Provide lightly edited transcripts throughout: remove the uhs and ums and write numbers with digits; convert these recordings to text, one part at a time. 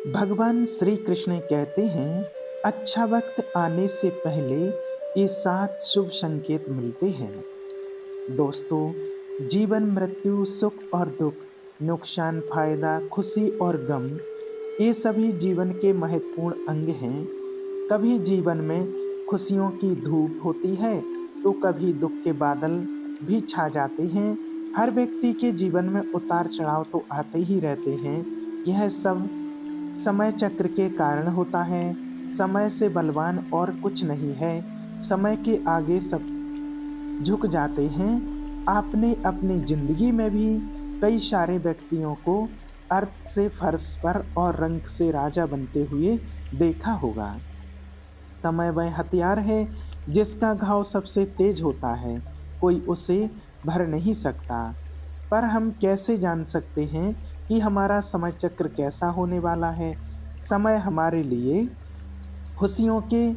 भगवान श्री कृष्ण कहते हैं, अच्छा वक्त आने से पहले ये 7 शुभ संकेत मिलते हैं। दोस्तों, जीवन मृत्यु, सुख और दुख, नुकसान फायदा, खुशी और गम, ये सभी जीवन के महत्वपूर्ण अंग हैं। कभी जीवन में खुशियों की धूप होती है, तो कभी दुख के बादल भी छा जाते हैं। हर व्यक्ति के जीवन में उतार चढ़ाव तो आते ही रहते हैं। यह सब समय चक्र के कारण होता है। समय से बलवान और कुछ नहीं है। समय के आगे सब झुक जाते हैं। आपने अपनी जिंदगी में भी कई सारे व्यक्तियों को अर्थ से फर्श पर और रंग से राजा बनते हुए देखा होगा। समय वह हथियार है जिसका घाव सबसे तेज होता है, कोई उसे भर नहीं सकता। पर हम कैसे जान सकते हैं कि हमारा समय चक्र कैसा होने वाला है? समय हमारे लिए खुशियों के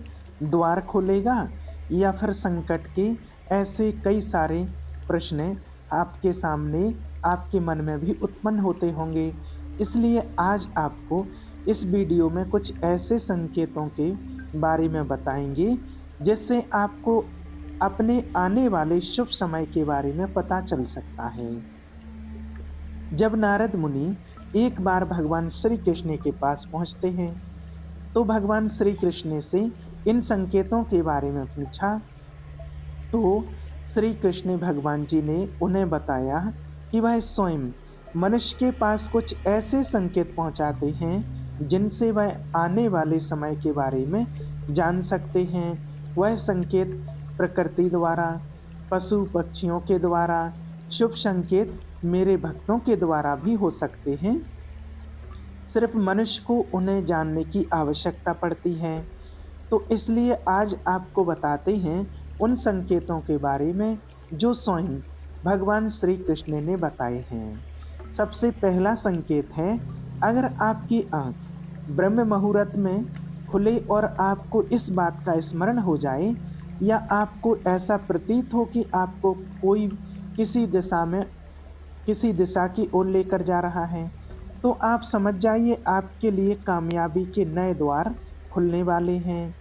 द्वार खोलेगा या फिर संकट के? ऐसे कई सारे प्रश्न आपके सामने, आपके मन में भी उत्पन्न होते होंगे। इसलिए आज आपको इस वीडियो में कुछ ऐसे संकेतों के बारे में बताएंगे जिससे आपको अपने आने वाले शुभ समय के बारे में पता चल सकता है। जब नारद मुनि एक बार भगवान श्री कृष्ण के पास पहुंचते हैं, तो भगवान श्री कृष्ण से इन संकेतों के बारे में पूछा। तो श्री कृष्ण भगवान जी ने उन्हें बताया कि वह स्वयं मनुष्य के पास कुछ ऐसे संकेत पहुंचाते हैं जिनसे वह आने वाले समय के बारे में जान सकते हैं। वह संकेत प्रकृति द्वारा, पशु पक्षियों के द्वारा, शुभ संकेत मेरे भक्तों के द्वारा भी हो सकते हैं। सिर्फ मनुष्य को उन्हें जानने की आवश्यकता पड़ती है। तो इसलिए आज आपको बताते हैं उन संकेतों के बारे में जो स्वयं भगवान श्री कृष्ण ने बताए हैं। सबसे पहला संकेत है, अगर आपकी आंख ब्रह्म मुहूर्त में खुले और आपको इस बात का स्मरण हो जाए, या आपको ऐसा प्रतीत हो कि आपको कोई किसी दिशा में, किसी दिशा की ओर लेकर जा रहा है, तो आप समझ जाइए आपके लिए कामयाबी के नए द्वार खुलने वाले हैं।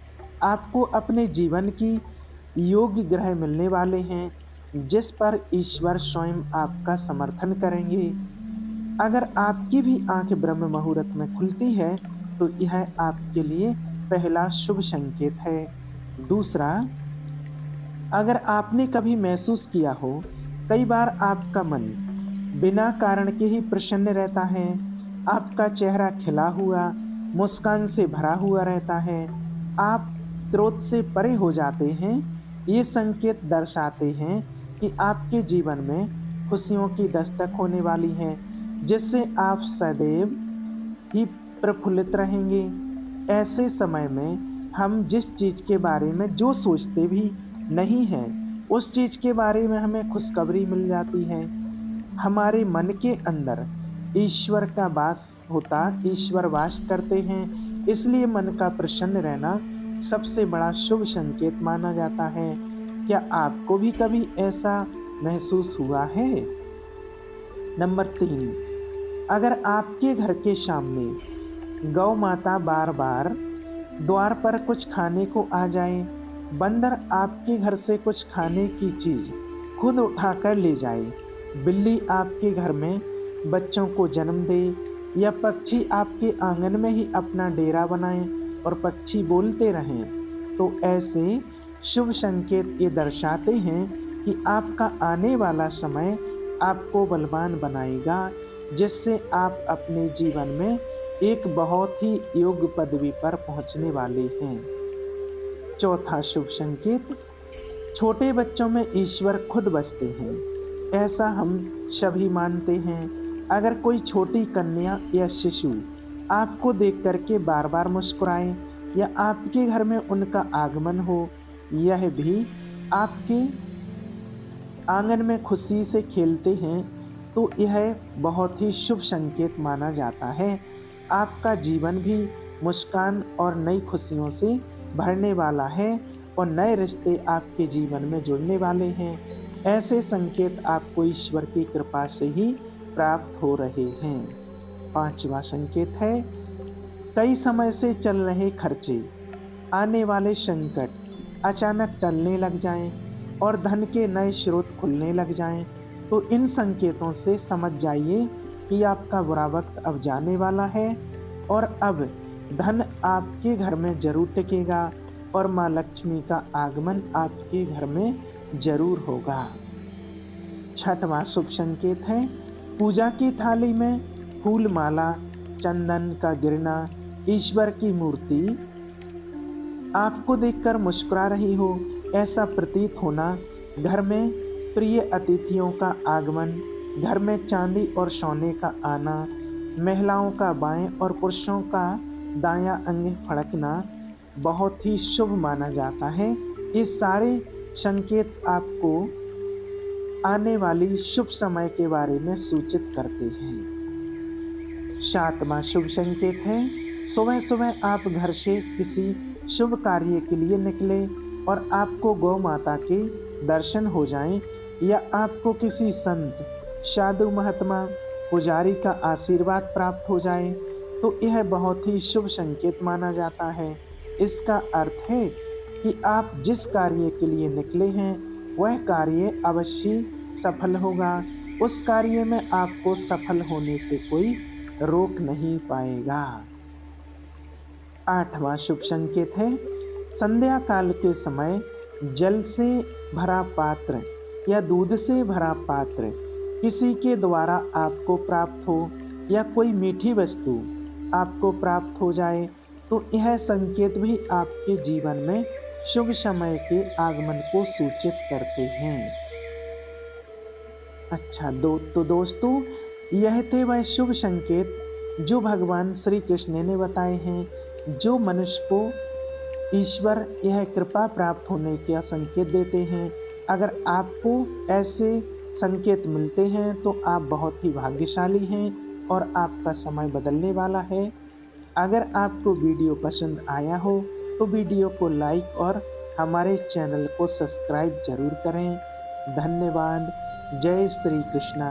आपको अपने जीवन की योग्य ग्रह मिलने वाले हैं जिस पर ईश्वर स्वयं आपका समर्थन करेंगे। अगर आपकी भी आंख ब्रह्म मुहूर्त में खुलती है, तो यह आपके लिए पहला शुभ संकेत है। दूसरा, अगर आपने कभी महसूस किया हो, कई बार आपका मन बिना कारण के ही प्रसन्न रहता है, आपका चेहरा खिला हुआ मुस्कान से भरा हुआ रहता है, आप क्रोध से परे हो जाते हैं, ये संकेत दर्शाते हैं कि आपके जीवन में खुशियों की दस्तक होने वाली है, जिससे आप सदैव ही प्रफुल्लित रहेंगे। ऐसे समय में हम जिस चीज के बारे में जो सोचते भी नहीं हैं, उस चीज के बारे में हमें खुशखबरी मिल जाती है। हमारे मन के अंदर ईश्वर का वास होता, ईश्वर वास करते हैं, इसलिए मन का प्रसन्न रहना सबसे बड़ा शुभ संकेत माना जाता है। क्या आपको भी कभी ऐसा महसूस हुआ है? नंबर 3, अगर आपके घर के सामने गौ माता बार बार द्वार पर कुछ खाने को आ जाए, बंदर आपके घर से कुछ खाने की चीज खुद उठाकर ले जाए, बिल्ली आपके घर में बच्चों को जन्म दे, या पक्षी आपके आंगन में ही अपना डेरा बनाए और पक्षी बोलते रहें, तो ऐसे शुभ संकेत ये दर्शाते हैं कि आपका आने वाला समय आपको बलवान बनाएगा, जिससे आप अपने जीवन में एक बहुत ही योग्य पदवी पर पहुंचने वाले हैं। चौथा शुभ संकेत, छोटे बच्चों में ईश्वर खुद बसते हैं, ऐसा हम सभी मानते हैं। अगर कोई छोटी कन्या या शिशु आपको देख करके बार बार मुस्कुराए, या आपके घर में उनका आगमन हो, यह भी आपके आंगन में खुशी से खेलते हैं, तो यह बहुत ही शुभ संकेत माना जाता है। आपका जीवन भी मुस्कान और नई खुशियों से भरने वाला है और नए रिश्ते आपके जीवन में जुड़ने वाले हैं। ऐसे संकेत आपको ईश्वर की कृपा से ही प्राप्त हो रहे हैं। पांचवा संकेत है, कई समय से चल रहे खर्चे, आने वाले संकट अचानक टलने लग जाएं और धन के नए स्रोत खुलने लग जाएं, तो इन संकेतों से समझ जाइए कि आपका बुरा वक्त अब जाने वाला है और अब धन आपके घर में जरूर टिकेगा और माँ लक्ष्मी का आगमन आपके घर में जरूर होगा। छठवां शुभ संकेत है पूजा की थाली में फूल माला, चंदन का गिरना, ईश्वर की मूर्ति आपको देखकर मुस्कुरा रही हो, ऐसा प्रतीत होना, घर में प्रिय अतिथियों का आगमन, घर में चांदी और सोने का आना, महिलाओं का बाएं और पुरुषों का दायां अंग फड़कना बहुत ही शुभ माना जाता है। ये सारे संकेत आपको आने वाली शुभ समय के बारे में सूचित करते हैं। सातवां शुभ संकेत है सुबह सुबह आप घर से किसी शुभ कार्य के लिए निकले और आपको गौ माता के दर्शन हो जाएं या आपको किसी संत, साधु, महात्मा, पुजारी का आशीर्वाद प्राप्त हो जाए, तो यह बहुत ही शुभ संकेत माना जाता है। इसका अर्थ है कि आप जिस कार्य के लिए निकले हैं वह कार्य अवश्य सफल होगा। उस कार्य में आपको सफल होने से कोई रोक नहीं पाएगा। आठवां शुभ संकेत है संध्या काल के समय जल से भरा पात्र या दूध से भरा पात्र किसी के द्वारा आपको प्राप्त हो या कोई मीठी वस्तु आपको प्राप्त हो जाए, तो यह संकेत भी आपके जीवन में शुभ समय के आगमन को सूचित करते हैं। अच्छा तो दोस्तों, यह थे वह शुभ संकेत जो भगवान श्री कृष्ण ने बताए हैं, जो मनुष्य को ईश्वर यह कृपा प्राप्त होने का संकेत देते हैं। अगर आपको ऐसे संकेत मिलते हैं तो आप बहुत ही भाग्यशाली हैं और आपका समय बदलने वाला है। अगर आपको वीडियो पसंद आया हो तो वीडियो को लाइक और हमारे चैनल को सब्सक्राइब जरूर करें। धन्यवाद। जय श्री कृष्णा।